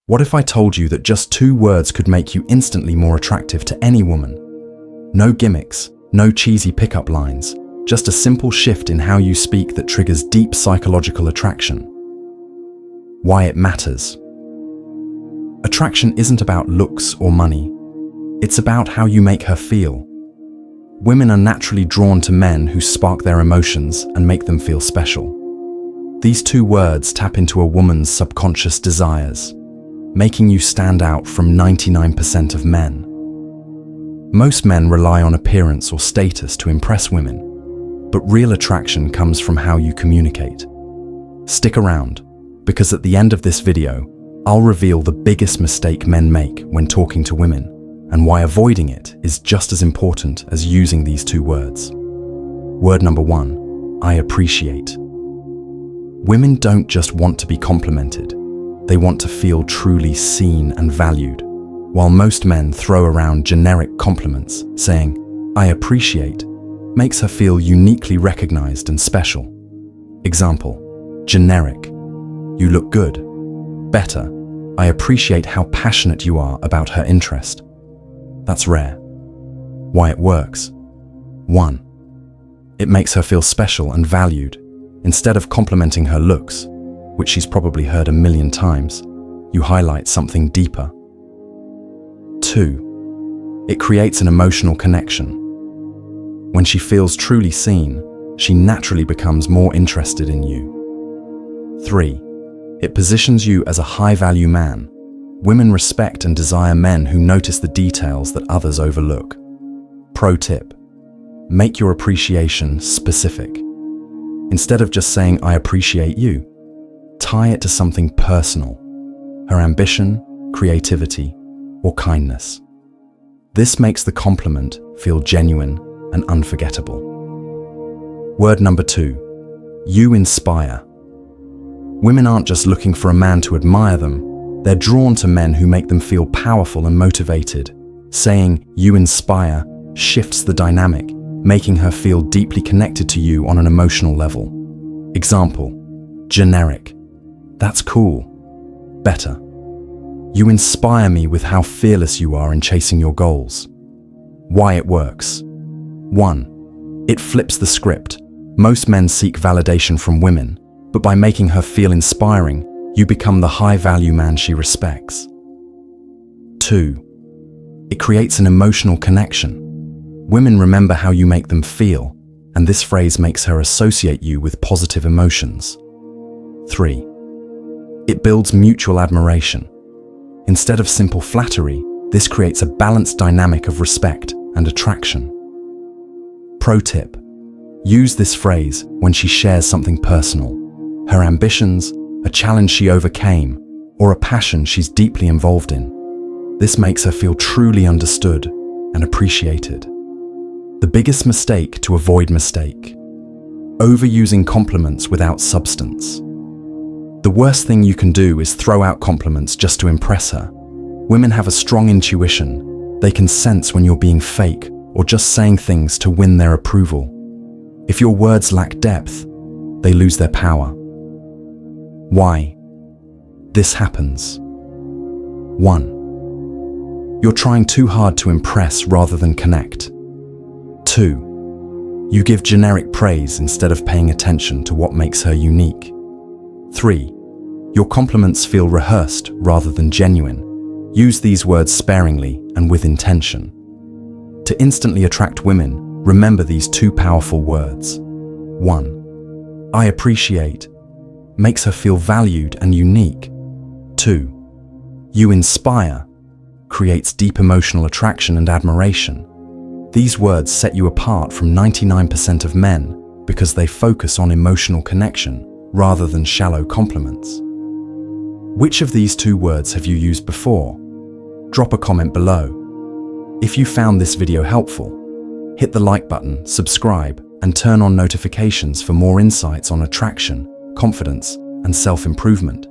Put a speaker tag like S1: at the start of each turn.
S1: What if I told you that just 2 words could make you instantly more attractive to any woman? No gimmicks, no cheesy pickup lines, just a simple shift in how you speak that triggers deep psychological attraction. Why it matters. Attraction isn't about looks or money. It's about how you make her feel. Women are naturally drawn to men who spark their emotions and make them feel special. These 2 words tap into a woman's subconscious desires, making you stand out from 99% of men. Most men rely on appearance or status to impress women, but real attraction comes from how you communicate. Stick around, because at the end of this video, I'll reveal the biggest mistake men make when talking to women, and why avoiding it is just as important as using these 2 words. Word number 1, I appreciate. Women don't just want to be complimented, they want to feel truly seen and valued. While most men throw around generic compliments, saying, I appreciate, makes her feel uniquely recognized and special. Example, generic, you look good. Better, I appreciate how passionate you are about her interest. That's rare. Why it works. 1. It makes her feel special and valued. Instead of complimenting her looks, which she's probably heard a million times, you highlight something deeper. 2. It creates an emotional connection. When she feels truly seen, she naturally becomes more interested in you. 3. It positions you as a high-value man. Women respect and desire men who notice the details that others overlook. Pro tip: make your appreciation specific. Instead of just saying, I appreciate you, tie it to something personal, her ambition, creativity, or kindness. This makes the compliment feel genuine and unforgettable. Word number 2, you inspire. Women aren't just looking for a man to admire them, they're drawn to men who make them feel powerful and motivated. Saying, you inspire, shifts the dynamic, making her feel deeply connected to you on an emotional level. Example, generic, that's cool. Better, you inspire me with how fearless you are in chasing your goals. Why it works. 1. It flips the script. Most men seek validation from women, but by making her feel inspiring, you become the high-value man she respects. 2. It creates an emotional connection. Women remember how you make them feel, and this phrase makes her associate you with positive emotions. 3. It builds mutual admiration. Instead of simple flattery, this creates a balanced dynamic of respect and attraction. Pro tip: use this phrase when she shares something personal, her ambitions, a challenge she overcame, or a passion she's deeply involved in. This makes her feel truly understood and appreciated. The biggest mistake to avoid mistake: overusing compliments without substance. The worst thing you can do is throw out compliments just to impress her. Women have a strong intuition. They can sense when you're being fake or just saying things to win their approval. If your words lack depth, they lose their power. Why? This happens. 1. You're trying too hard to impress rather than connect. 2. You give generic praise instead of paying attention to what makes her unique. 3. Your compliments feel rehearsed rather than genuine. Use these words sparingly and with intention. To instantly attract women, remember these 2 powerful words. 1. I appreciate. Makes her feel valued and unique. 2. You inspire. Creates deep emotional attraction and admiration. These words set you apart from 99% of men because they focus on emotional connection rather than shallow compliments. Which of these 2 words have you used before? Drop a comment below. If you found this video helpful, hit the like button, subscribe, and turn on notifications for more insights on attraction, confidence, and self-improvement.